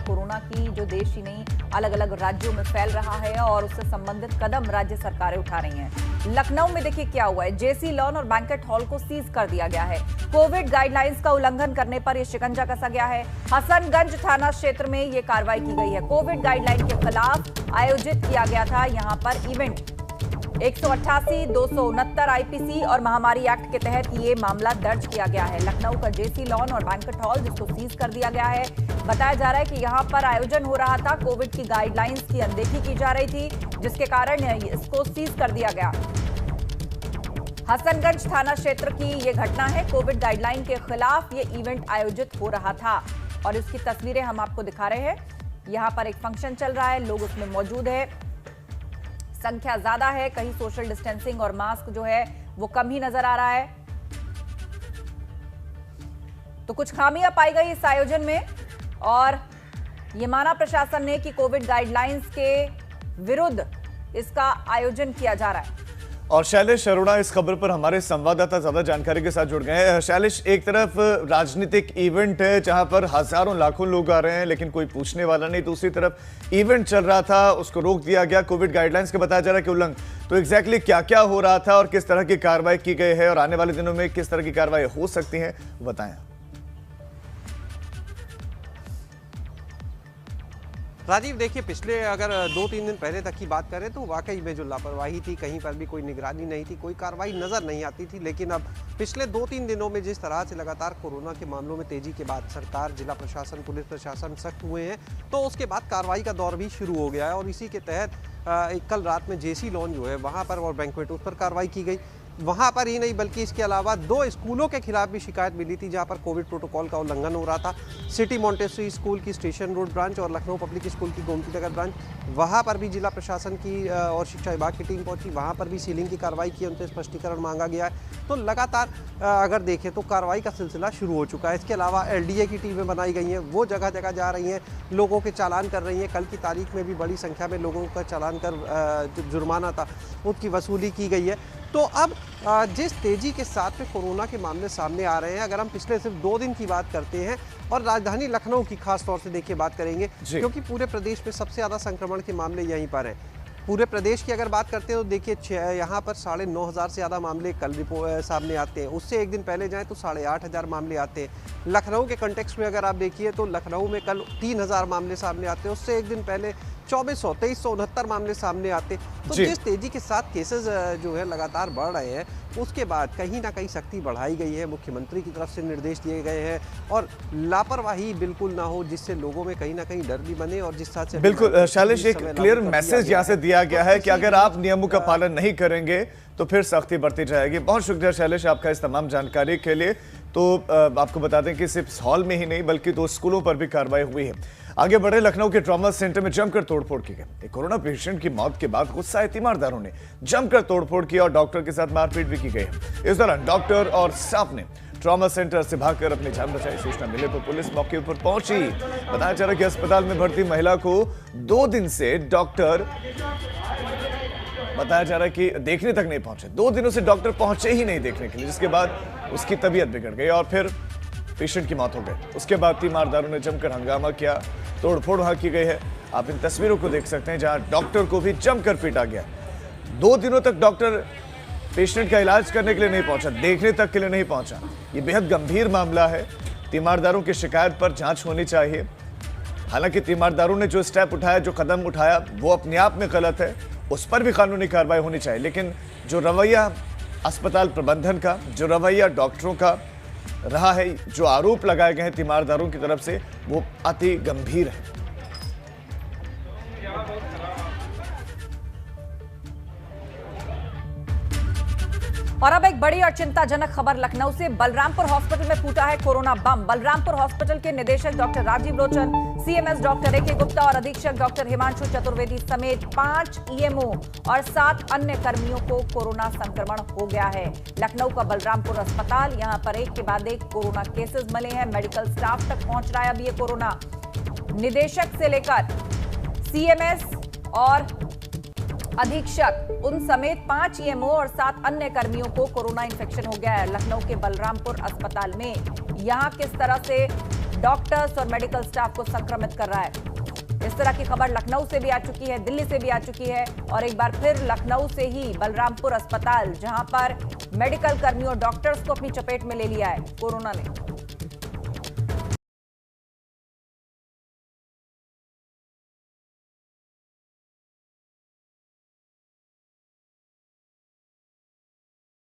Corona की जो देश ही नहीं अलग अलग राज्यों में फैल रहा है और उससे संबंधित कदम राज्य सरकारें उठा रही हैं। लखनऊ में देखिए क्या हुआ है, जेसी लॉन और बैंक्वेट हॉल को सीज कर दिया गया है। कोविड गाइडलाइंस का उल्लंघन करने पर यह शिकंजा कसा गया है। हसनगंज थाना क्षेत्र में यह कार्रवाई की गई है। कोविड गाइडलाइन के खिलाफ आयोजित किया गया था यहां पर इवेंट। 188, 269 आईपीसी और महामारी एक्ट के तहत ये मामला दर्ज किया गया है। लखनऊ का जेसी लॉन और बैंक्वेट हॉल जिसको सीज कर दिया गया है। बताया जा रहा है कि यहां पर आयोजन हो रहा था, कोविड की गाइडलाइंस की अनदेखी की जा रही थी, जिसके कारण इसको सीज कर दिया गया। हसनगंज थाना क्षेत्र की ये घटना है। कोविड गाइडलाइन के खिलाफ ये इवेंट आयोजित हो रहा था और इसकी तस्वीरें हम आपको दिखा रहे हैं। यहां पर एक फंक्शन चल रहा है, लोग उसमें मौजूद है, संख्या ज्यादा है, कहीं सोशल डिस्टेंसिंग और मास्क जो है वो कम ही नजर आ रहा है। तो कुछ खामियां पाई गई इस आयोजन में और ये माना प्रशासन ने कि कोविड गाइडलाइंस के विरुद्ध इसका आयोजन किया जा रहा है। और शैलेश अरोड़ा इस खबर पर हमारे संवाददाता ज्यादा जानकारी के साथ जुड़ गए हैं। शैलेश, एक तरफ राजनीतिक इवेंट है जहां पर हजारों लाखों लोग आ रहे हैं लेकिन कोई पूछने वाला नहीं, दूसरी तरफ इवेंट चल रहा था, उसको रोक दिया गया कोविड गाइडलाइंस के बताया जा रहा है कि उल्लंघन। तो एग्जैक्टली क्या क्या हो रहा था और किस तरह की कार्रवाई की गई है और आने वाले दिनों में किस तरह की कार्रवाई हो सकती है, बताएं। राजीव, देखिए, पिछले अगर 2-3 दिन पहले तक की बात करें तो वाकई में जो लापरवाही थी, कहीं पर भी कोई निगरानी नहीं थी, कोई कार्रवाई नज़र नहीं आती थी। लेकिन अब पिछले 2-3 दिनों में जिस तरह से लगातार कोरोना के मामलों में तेजी के बाद सरकार, जिला प्रशासन, पुलिस प्रशासन सख्त हुए हैं, तो उसके बाद कार्रवाई का दौर भी शुरू हो गया है। और इसी के तहत कल रात में जेसी लॉन जो है वहाँ पर और बैंक्वेट उस पर कार्रवाई की गई। वहाँ पर ही नहीं बल्कि इसके अलावा 2 स्कूलों के खिलाफ भी शिकायत मिली थी जहाँ पर कोविड प्रोटोकॉल का उल्लंघन हो रहा था। सिटी मॉन्टेसरी स्कूल की स्टेशन रोड ब्रांच और लखनऊ पब्लिक स्कूल की गोमती नगर ब्रांच, वहाँ पर भी जिला प्रशासन की और शिक्षा विभाग की टीम पहुंची, वहाँ पर भी सीलिंग की कार्रवाई की, उनसे स्पष्टीकरण मांगा गया है। तो लगातार अगर देखें तो कार्रवाई का सिलसिला शुरू हो चुका है। इसके अलावा LDA की टीमें बनाई गई हैं, वो जगह जगह जा रही हैं, लोगों के चालान कर रही हैं। कल की तारीख में भी बड़ी संख्या में लोगों का चालान कर जो जुर्माना था उसकी वसूली की गई है। तो अब जिस तेजी के साथ में कोरोना के मामले सामने आ रहे हैं, अगर हम पिछले सिर्फ 2 दिन की बात करते हैं और राजधानी लखनऊ की खास तौर से देखिए बात करेंगे, क्योंकि पूरे प्रदेश में सबसे ज़्यादा संक्रमण के मामले यहीं पर हैं। पूरे प्रदेश की अगर बात करते हैं तो देखिए यहाँ पर 9,500 से ज़्यादा मामले कल सामने आते हैं। उससे एक दिन पहले जाएँ तो 8,500 मामले आते हैं। लखनऊ के कंटेक्स्ट में अगर आप देखिए तो लखनऊ में कल 3,000 मामले सामने आते हैं। उससे एक दिन पहले 2,400, 2,369 मामले सामने आते। तो जिस तेजी के साथ केसेस जो है लगातार बढ़ रहे हैं, उसके बाद कहीं ना कहीं सख्ती बढ़ाई गई है, मुख्यमंत्री की तरफ से निर्देश दिए गए हैं और लापरवाही बिल्कुल ना हो, जिससे लोगों में कहीं ना कहीं डर भी बने। और जिस तरह से बिल्कुल शैलेश, एक क्लियर मैसेज यहाँ से दिया गया है कि अगर आप नियमों का पालन नहीं करेंगे तो फिर सख्ती बढ़ती जाएगी। बहुत शुक्रिया शैलेश आपका इस तमाम जानकारी के लिए। तो आपको बता दें कि सिर्फ हॉल में ही नहीं बल्कि 2 स्कूलों पर भी कार्रवाई हुई है। आगे बढ़े, लखनऊ के ट्रॉमा सेंटर में जमकर तोड़फोड़ की गई। कोरोना पेशेंट की मौत के बाद गुस्साए तीमारदारों ने जमकर तोड़फोड़ की और डॉक्टर के साथ मारपीट भी की गई है। इस दौरान डॉक्टर और स्टाफ ने ट्रॉमा सेंटर से भागकर अपनी जान बचाई। सूचना मिले पर पुलिस मौके पर पहुंची। बताया जा रहा है कि अस्पताल में भर्ती महिला को 2 दिन से डॉक्टर बताया जा रहा है कि देखने तक नहीं पहुंचे। 2 दिनों से डॉक्टर पहुंचे ही नहीं देखने के लिए, जिसके बाद उसकी तबीयत बिगड़ गई और फिर पेशेंट की मौत हो गई। उसके बाद तीमारदारों ने जमकर हंगामा किया, तोड़फोड़ वहां की गई है। आप इन तस्वीरों को देख सकते हैं जहां डॉक्टर को भी जमकर पीटा गया। 2 दिनों तक डॉक्टर पेशेंट का इलाज करने के लिए नहीं पहुंचा, देखने तक के लिए नहीं पहुंचा। ये बेहद गंभीर मामला है। तीमारदारों की शिकायत पर जांच होनी चाहिए। हालांकि तीमारदारों ने जो स्टेप उठाया, जो कदम उठाया, वो अपने आप में गलत है, उस पर भी कानूनी कार्रवाई होनी चाहिए। लेकिन जो रवैया अस्पताल प्रबंधन का, जो रवैया डॉक्टरों का रहा है, जो आरोप लगाए गए हैं तीमारदारों की तरफ से, वो अति गंभीर है। और अब एक बड़ी और चिंताजनक खबर लखनऊ से। बलरामपुर हॉस्पिटल में फूटा है कोरोना बम। बलरामपुर हॉस्पिटल के निदेशक doctor Rajiv Lochan, CMS doctor AK Gupta और अधीक्षक डॉक्टर हिमांशु चतुर्वेदी समेत 5 EMO और 7 अन्य कर्मियों को कोरोना संक्रमण हो गया है। लखनऊ का बलरामपुर अस्पताल, यहां पर एक के बाद एक कोरोना केसेस मिले हैं। मेडिकल स्टाफ तक पहुंच रहा है अब ये कोरोना। निदेशक से लेकर CMS और अधीक्षक उन समेत 5 EMO और 7 अन्य कर्मियों को कोरोना इंफेक्शन हो गया है लखनऊ के बलरामपुर अस्पताल में। यहां किस तरह से डॉक्टर्स और मेडिकल स्टाफ को संक्रमित कर रहा है। इस तरह की खबर लखनऊ से भी आ चुकी है, दिल्ली से भी आ चुकी है और एक बार फिर लखनऊ से ही बलरामपुर अस्पताल, जहां पर मेडिकल कर्मियों डॉक्टर्स को अपनी चपेट में ले लिया है कोरोना ने।